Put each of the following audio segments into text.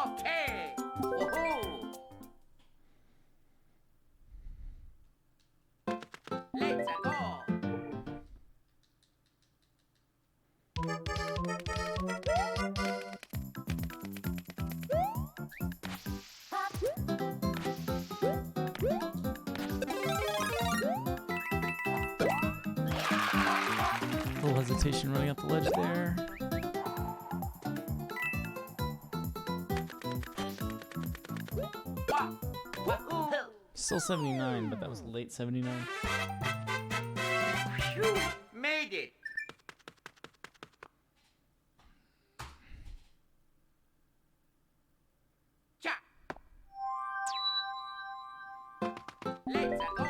Okay. Woohoo! Let's go. A little hesitation running up the ledge there. Still 79, but that was late 79. Phew, made it. Cha. Let's go.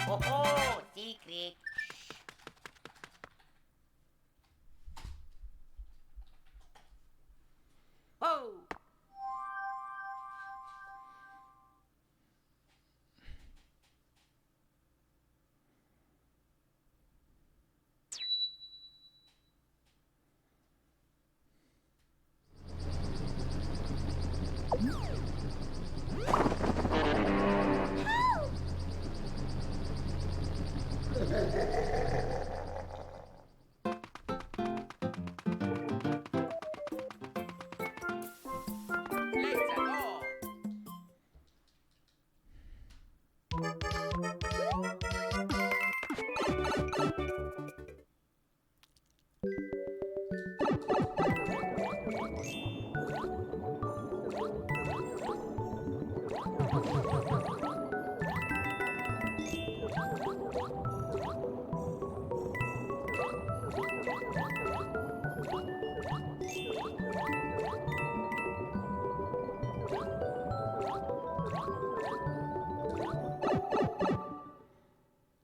Oh, secret. Oh. Let's go.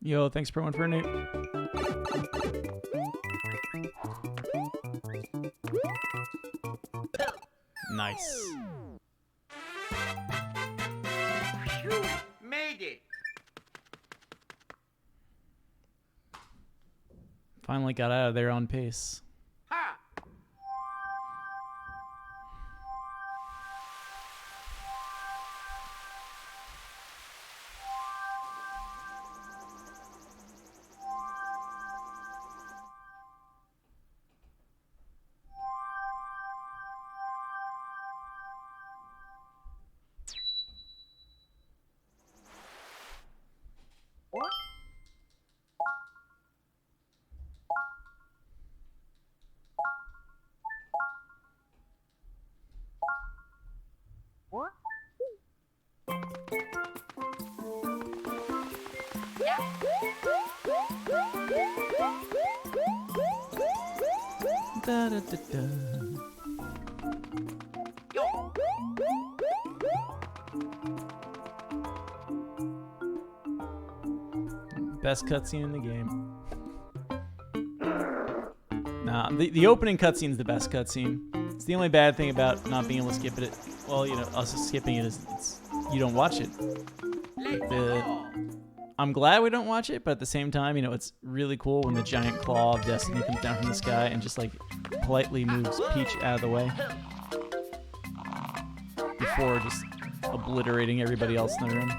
Yo, thanks for one for Nate. Nice. Phew, made it. Finally got out of there on pace. Ha. Da, da, da, da. Yo. Best cutscene in the game. Nah, the opening cutscene's the best cutscene. It's the only bad thing about not being able to skip it. Well, you know, us skipping it is you don't watch it. Let's go. I'm glad we don't watch it, but at the same time, you know, it's really cool when the giant claw of destiny comes down from the sky and just like politely moves Peach out of the way before just obliterating everybody else in the room.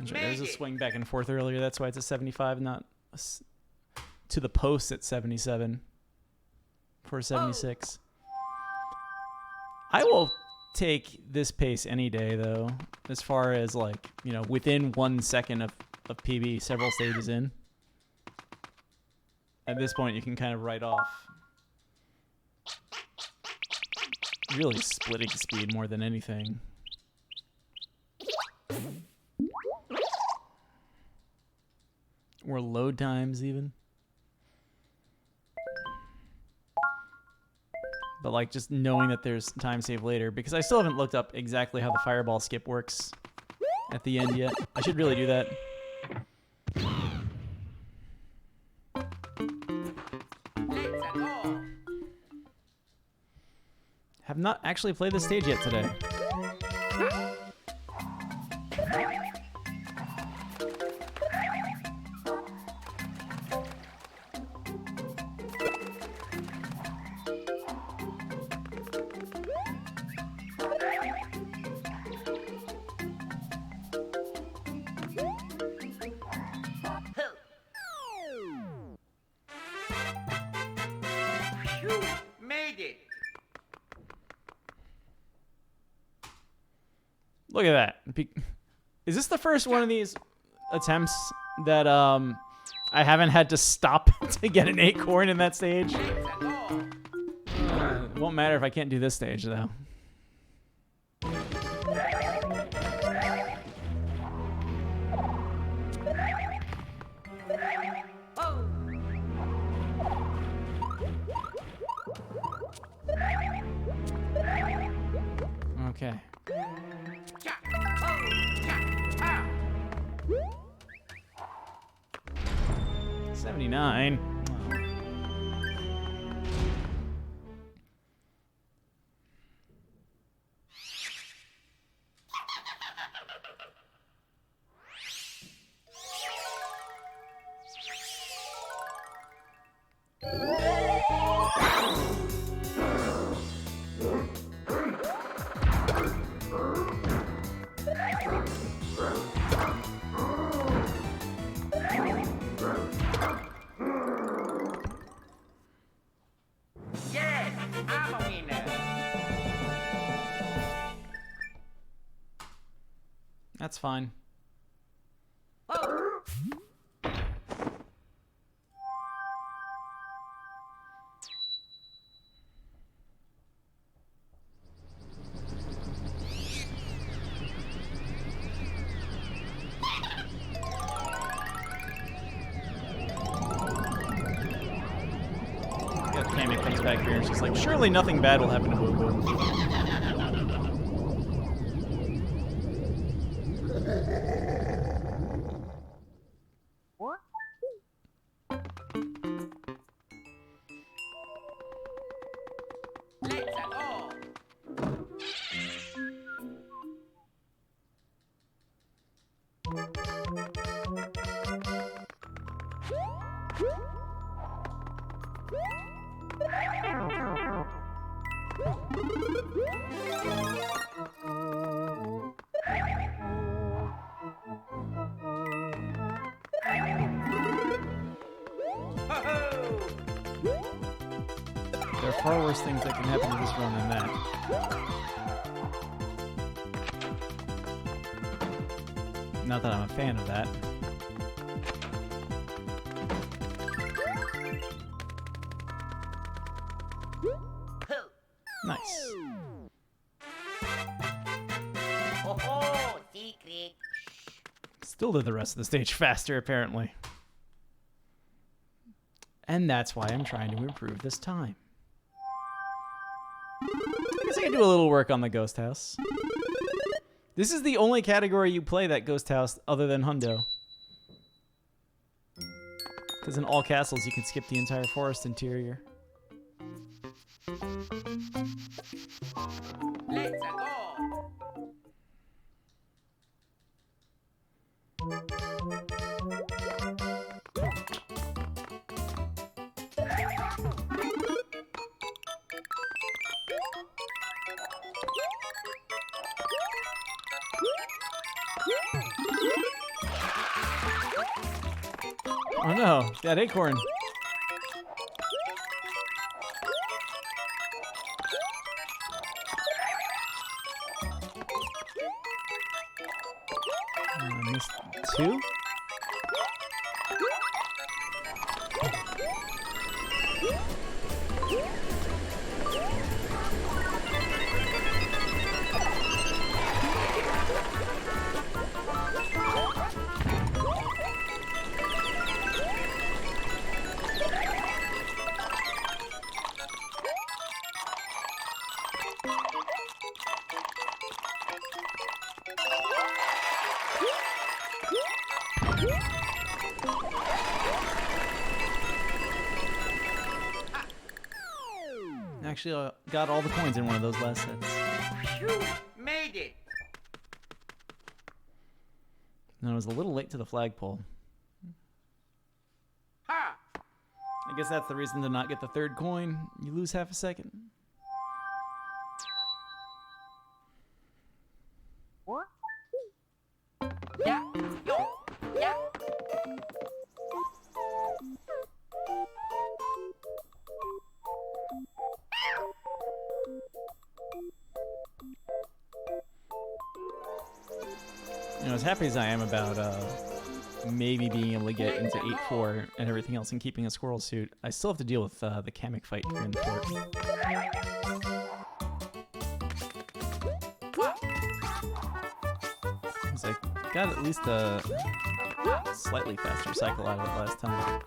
There's it. swing back and forth earlier. That's why it's a 75, not to the post at 77 for a 76. I will take this pace any day, though, as far as, like, you know, within 1 second of PB, several stages in. At this point, you can kind of write off. Really splitting speed more than anything. Or load times, even. But, like, just knowing that there's time save later. Because I still haven't looked up exactly how the fireball skip works at the end yet. I should really do that. Let's go. Have not actually played this stage yet today. You made it. Look at that. Is this the first one of these attempts that I haven't had to stop to get an acorn in that stage? Let's go. It won't matter if I can't do this stage, though. Okay. Cha. Cha. Ah. 79. Yes, I'm a winner. That's fine. Yeah, Kamek comes back here and she's like, surely nothing bad will happen to Boo Boo. Let's go. Ho-ho. There are far worse things that can happen to this run than that. Not that I'm a fan of that. Nice. Oh, secret. Still did the rest of the stage faster, apparently. And that's why I'm trying to improve this time. I guess I can do a little work on the Ghost House. This is the only category you play that Ghost House other than Hundo. Because in all castles, you can skip the entire forest interior. Let's go. Oh no, that acorn. I missed 2? Actually, I got all the coins in one of those last sets. Phew, made it. And I was a little late to the flagpole. Ha! I guess that's the reason to not get the 3rd coin. You lose half a second. Yeah, yo, yeah. You know, as happy as I am about maybe being able to get into 8-4 and everything else and keeping a squirrel suit, I still have to deal with the Kamek fight here in the fort. Because I got at least a slightly faster cycle out of it last time.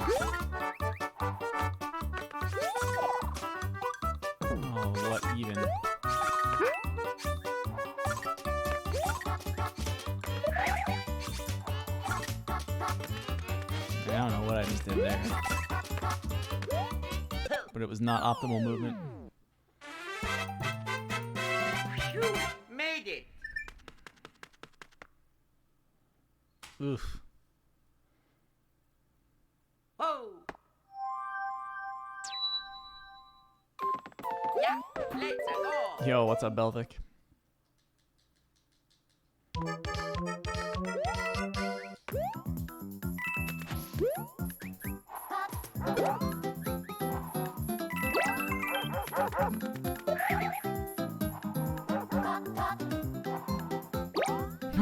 Oh, what even? I don't know what I just did there. But it was not optimal movement. Phew, made it. Oof. Oh. Yeah, let's go. Yo, what's up, Belvic?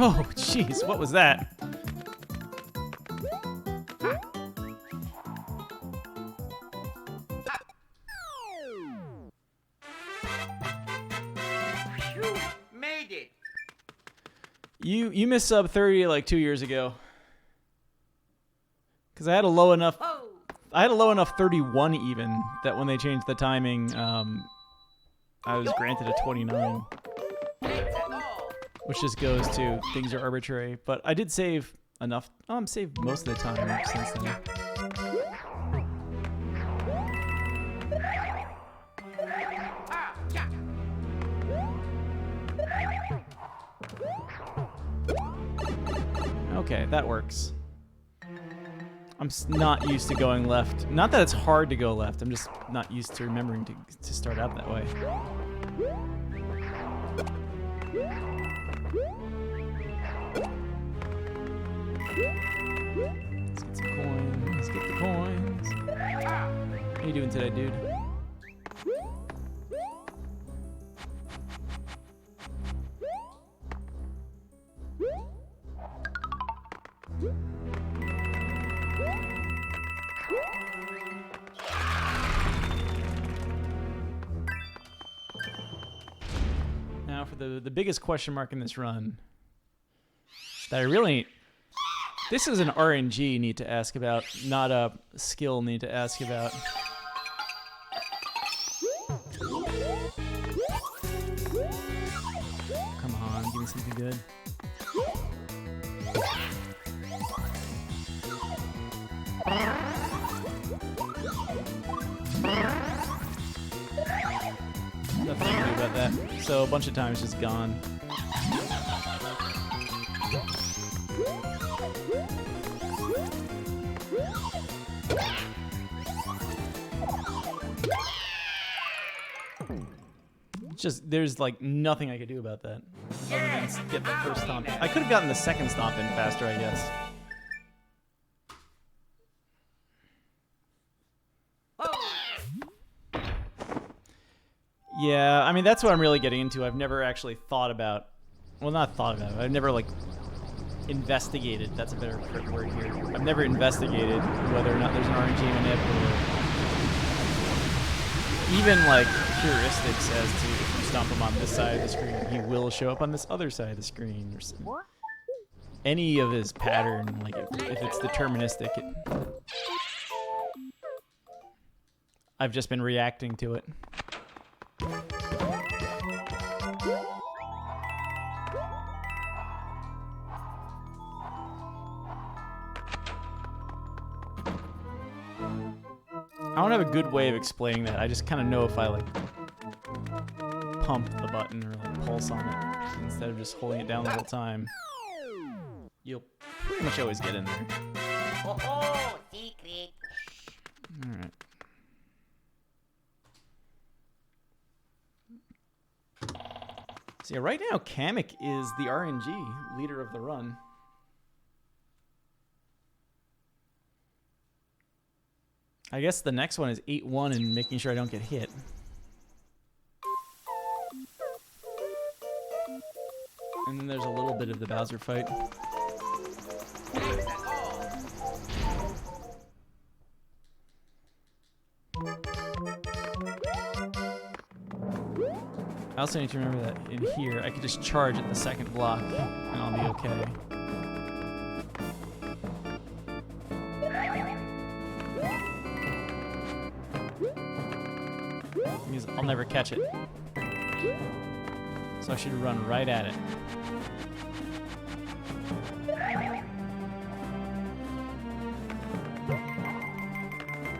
Oh, jeez, what was that? Phew, made it. You missed sub 30 like 2 years ago. Cause I had a low enough Oh. 31 even that when they changed the timing, I was granted a 29. Let's go. Which just goes to things are arbitrary. But I did save enough. I'm saved most of the time since then. Ah, yeah. Okay, that works. I'm not used to going left. Not that it's hard to go left. I'm just not used to remembering to start out that way. Let's get some coins. Let's get the coins. How you doing today, dude? Now for the biggest question mark in this run that I really... This is an RNG need to ask about, not a skill need to ask about. Come on, give me something good. Nothing to do about that. So a bunch of times just gone. Just there's like nothing I could do about that other than get the first stomp. I could have gotten the second stomp in faster, I guess. Yeah, I mean, that's what I'm really getting into. I've never actually thought about... Well, not thought about it. I've never, like, investigated. That's a better word here. I've never investigated whether or not there's an RNG manip or even, like, heuristics as to if you stomp him on this side of the screen, he will show up on this other side of the screen. Or something. Any of his pattern, like, if it's deterministic, I've just been reacting to it. I don't have a good way of explaining that. I just kind of know if I, like, pump the button or, like, pulse on it instead of just holding it down the whole time. You'll pretty much always get in there. Oh, secret. Alright. So yeah, right now, Kamek is the RNG leader of the run. I guess the next one is 8-1 and making sure I don't get hit. And then there's a little bit of the Bowser fight. Let's go. I also need to remember that in here, I could just charge at the second block, and I'll be okay. Because I'll never catch it. So I should run right at it.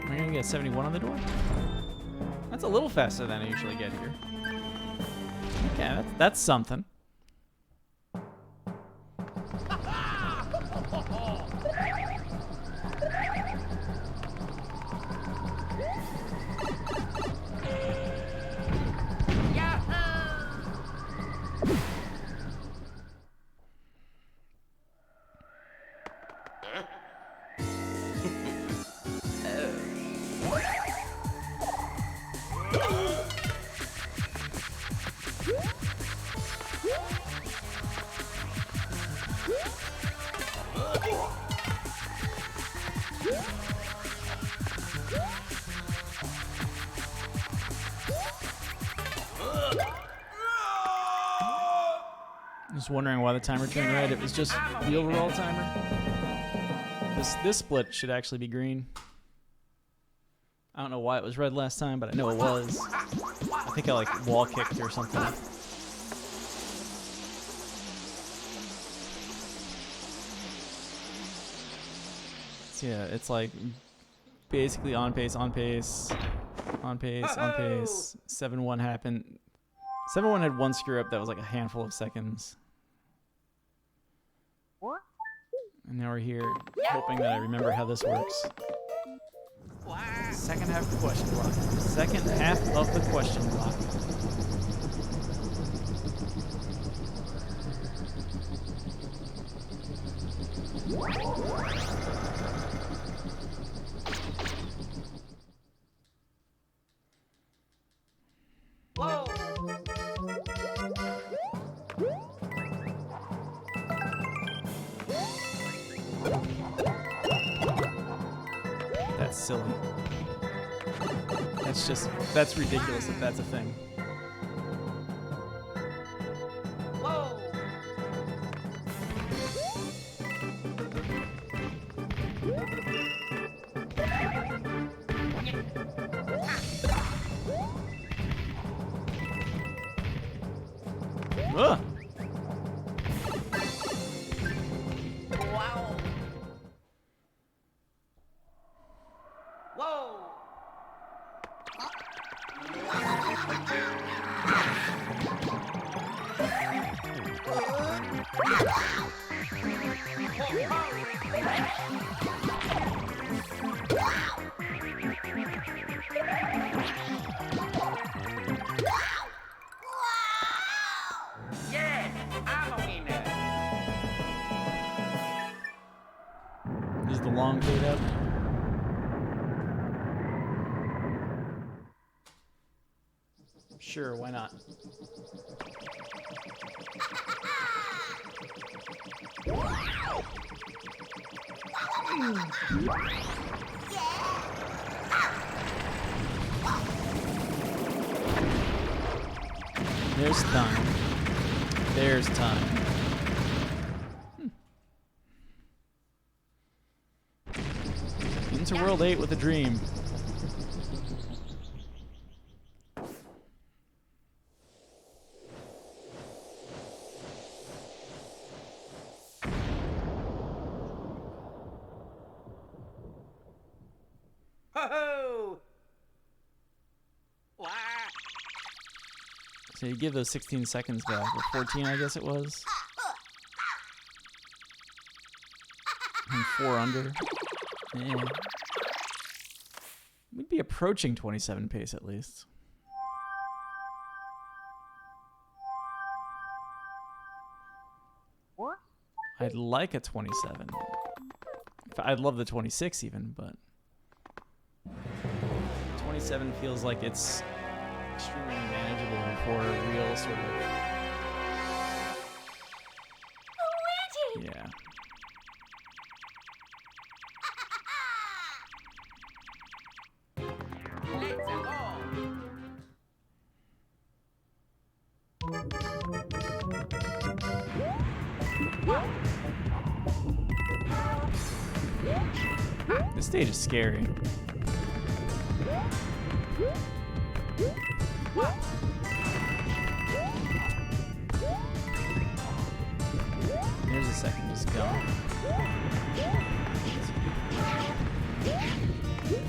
Am I gonna get a 71 on the door? That's a little faster than I usually get here. Okay, that's something. Just wondering why the timer turned red. It was just the overall timer. This split should actually be green. I don't know why it was red last time, but I know it was. I think I like wall kicked or something. So yeah, it's like basically on pace, on pace, on pace, on pace. 7-1 happened. 7-1 had one screw up that was like a handful of seconds. And now we're here, hoping that I remember how this works. Second half of the question block. Second half of the question block. Whoa. That's silly. That's ridiculous if that's a thing. Whoa. Ugh. Wow. Whoa. Yes, I'm a winner. Is the long fade up? Sure, why not? There's time. There's time. Into World 8 with a dream. Ho-ho! Wah! So you give those 16 seconds back, or 14 I guess it was. And 4 under. Yeah. We'd be approaching 27 pace at least. What? I'd like a 27. I'd love the 26 even, but 27 feels like it's extremely manageable for a real sort of. Luigi! Yeah. Let's go! This stage is scary. There's a second just gone.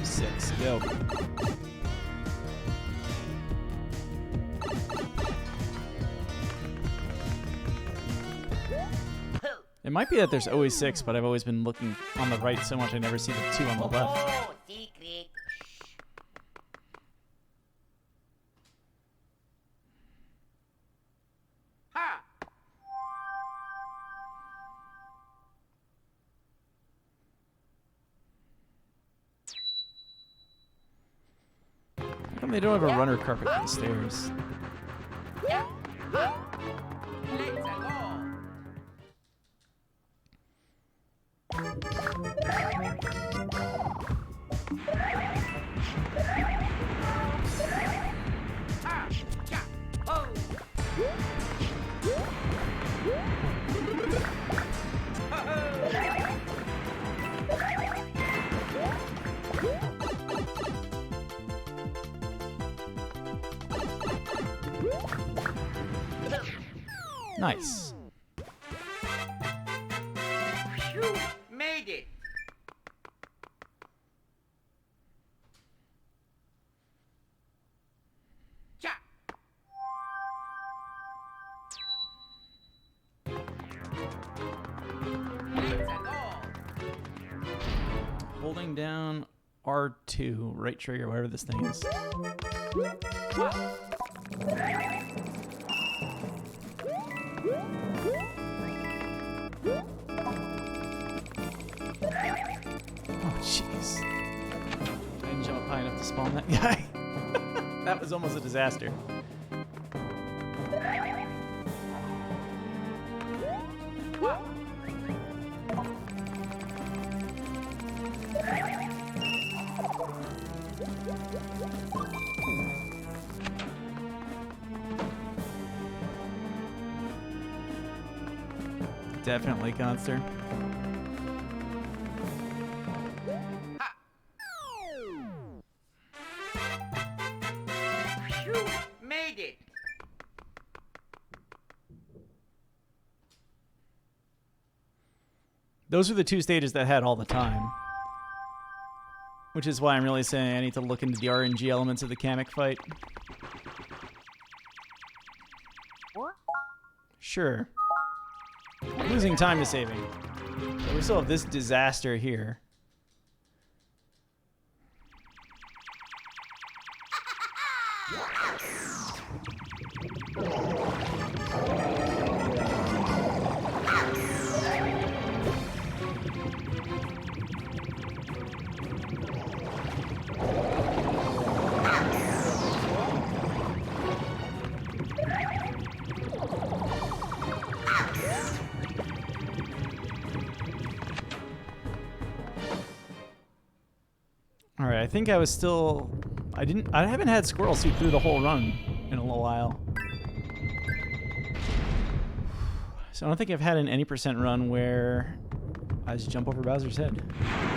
6, go. It might be that there's always 6, but I've always been looking on the right so much I never see the 2 on the left. Oh, secret. Ha! How come they don't have a runner carpet for the stairs? Let's go! Ha! Ja! Oh! Nice. Phew! Made it! Ja! Let's go! Holding down R2, right trigger, whatever this thing is. Oh, jeez. I didn't jump high enough to spawn that guy. That was almost a disaster. Definitely Conster. Phew! Made it! Those are the 2 stages that had all the time. Which is why I'm really saying I need to look into the RNG elements of the Kamek fight. What? Sure. Losing time to saving. But we still have this disaster here. All right, I think I was still. I haven't had Squirrel Suit through the whole run in a little while. So I don't think I've had an any % run where I just jump over Bowser's head.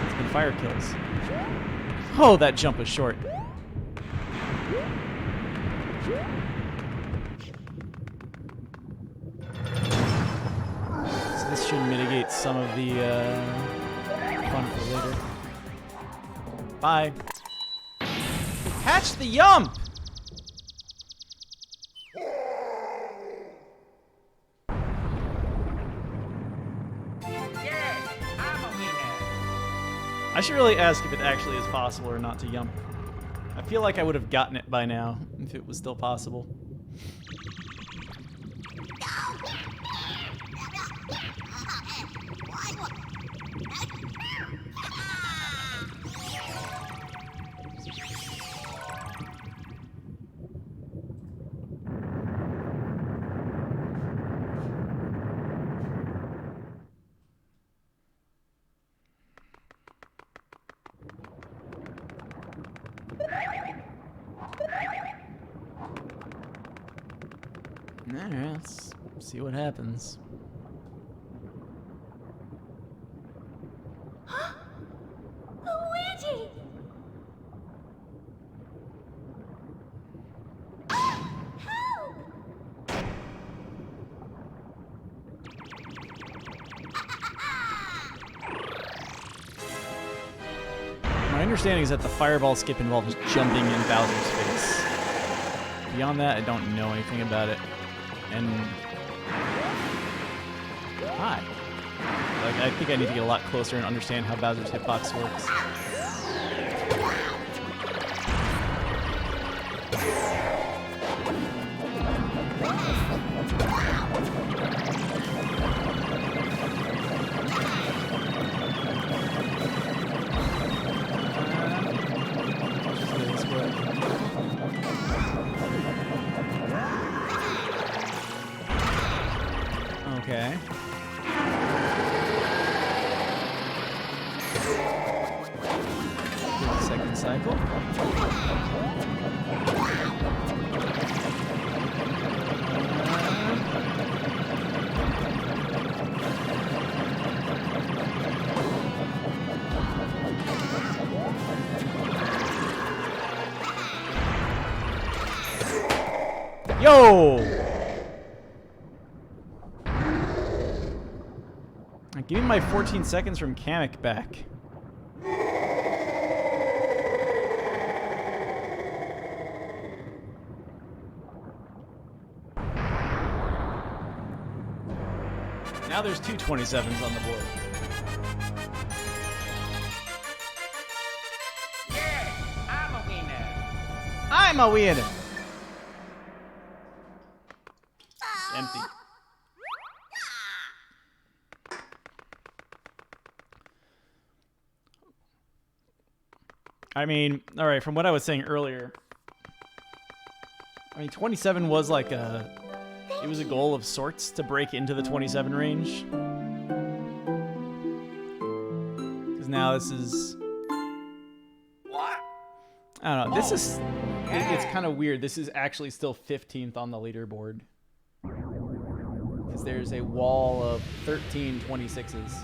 It's been fire kills. Oh, that jump was short. So this should mitigate some of the fun for later. Bye. Catch the yump! Yes, I'm a winner. I should really ask if it actually is possible or not to yump. I feel like I would have gotten it by now if it was still possible. Alright, let's see what happens. Luigi! Help! My understanding is that the fireball skip involves jumping in Bowser's face. Beyond that, I don't know anything about it. And hi. Like, I think I need to get a lot closer and understand how Bowser's hitbox works. Okay. Second cycle. Yo! Give me my 14 seconds from Kamek back. Now there's two 27s on the board. Yes, I'm a winner. I'm a winner. Empty. I mean, all right, from what I was saying earlier, I mean, 27 was like it was a goal of sorts to break into the 27 range. Because now this is, What? I don't know, this is, it's kind of weird. This is actually still 15th on the leaderboard. Because there's a wall of 13 26s.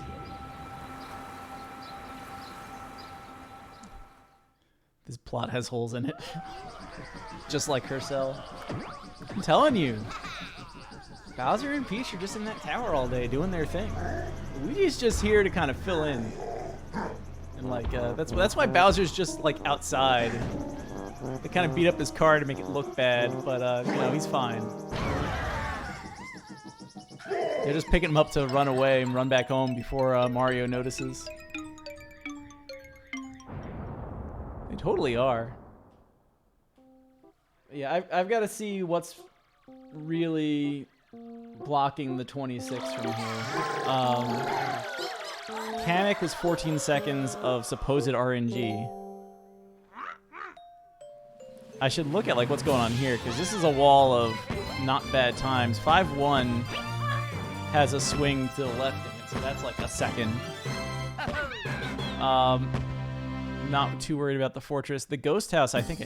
This plot has holes in it. Just like her cell. I'm telling you. Bowser and Peach are just in that tower all day doing their thing. Luigi's just here to kind of fill in. And like, that's why Bowser's just like outside. They kind of beat up his car to make it look bad, but you know, he's fine. They're just picking him up to run away and run back home before Mario notices. They totally are. Yeah, I've got to see what's really blocking the 26 from here. Kamek was 14 seconds of supposed RNG. I should look at like what's going on here, because this is a wall of not bad times. 5-1 has a swing to the left in it, so that's like a second. not too worried about the fortress. The ghost house, I think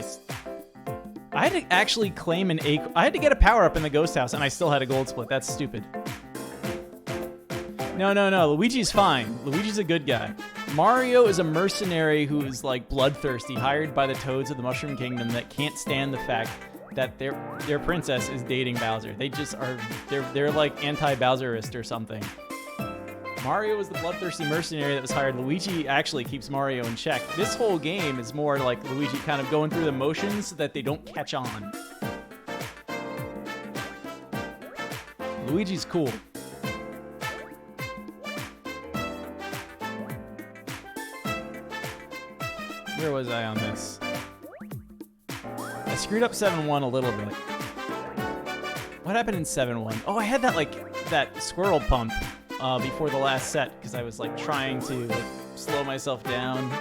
I had to actually claim I had to get a power up in the ghost house, and I still had a gold split. That's stupid. No. Luigi's fine. Luigi's a good guy. Mario is a mercenary who is like bloodthirsty, hired by the Toads of the Mushroom Kingdom that can't stand the fact that their princess is dating Bowser. They just are they're like anti-Bowserist or something. Mario is the bloodthirsty mercenary that was hired. Luigi actually keeps Mario in check. This whole game is more like Luigi kind of going through the motions so that they don't catch on. Luigi's cool. Where was I on this? I screwed up 7-1 a little bit. What happened in 7-1? Oh, I had that squirrel pump before the last set because I was like trying to slow myself down.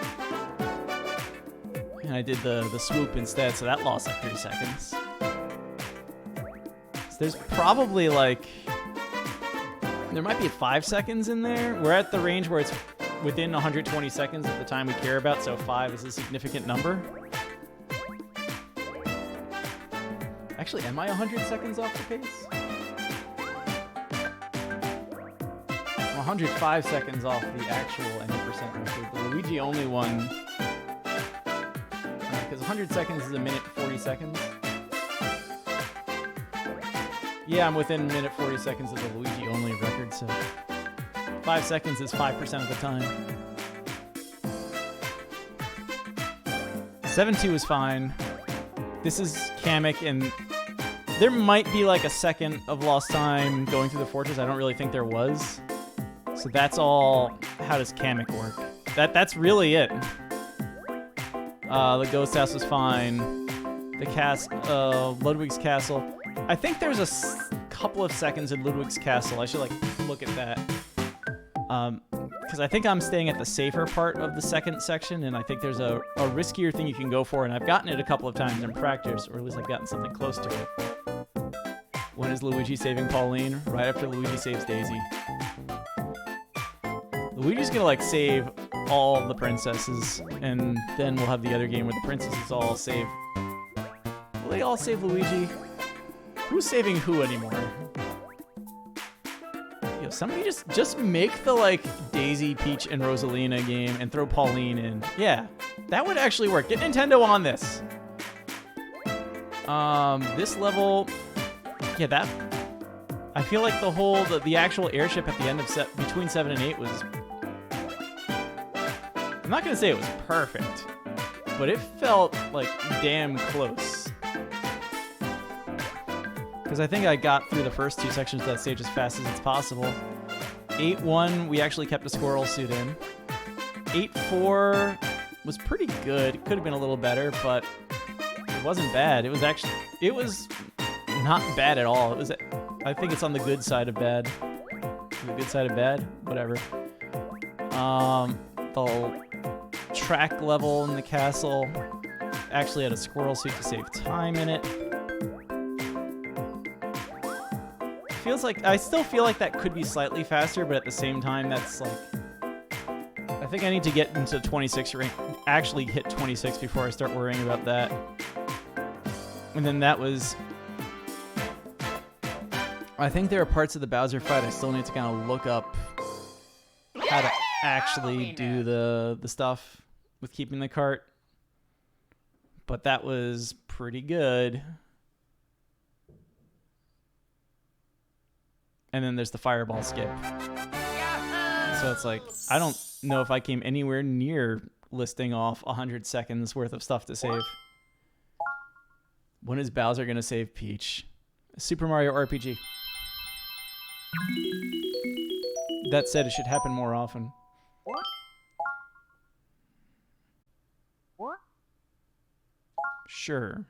And I did the swoop instead, so that lost like 3 seconds. So there's probably there might be 5 seconds in there. We're at the range where it's within 120 seconds of the time we care about, so 5 is a significant number. Actually, am I 100 seconds off the pace? I'm 105 seconds off the actual NA% record. The Luigi only one, because 100 seconds is a minute 40 seconds. Yeah, I'm within minute 40 seconds of the Luigi only record, so 5 seconds is 5% of the time. 7-2 is fine. This is Kamek, and there might be like a second of lost time going through the fortress. I don't really think there was. So that's all. How does Kamek work? That's really it. The ghost house was fine. The Ludwig's castle. I think there's a couple of seconds in Ludwig's castle. I should look at that. Because I think I'm staying at the safer part of the second section, and I think there's a riskier thing you can go for, and I've gotten it a couple of times in practice, or at least I've gotten something close to it. When is Luigi saving Pauline? Right after Luigi saves Daisy. Luigi's gonna save all the princesses, and then we'll have the other game where the princesses all save. Will they all save Luigi? Who's saving who anymore? Yo, somebody just make the Daisy, Peach, and Rosalina game and throw Pauline in. Yeah, that would actually work. Get Nintendo on this. This level, yeah, that. I feel like the actual airship at the end of between 7 and 8 was. I'm not gonna say it was perfect, but it felt damn close. Because I think I got through the first 2 sections of that stage as fast as it's possible. 8-1, we actually kept a squirrel suit in. 8-4 was pretty good. It could have been a little better, but it wasn't bad. It was not bad at all. I think it's on the good side of bad. The good side of bad? Whatever. The track level in the castle actually had a squirrel suit to save time in it. I still feel like that could be slightly faster, but at the same time, that's I think I need to get into 26 rank, actually hit 26 before I start worrying about that. And then that was, I think there are parts of the Bowser fight I still need to kind of look up how to actually do the stuff with keeping the cart. But that was pretty good. And then there's the fireball skip. So it's I don't know if I came anywhere near listing off 100 seconds worth of stuff to save. When is Bowser going to save Peach? Super Mario RPG. That said, it should happen more often. Sure.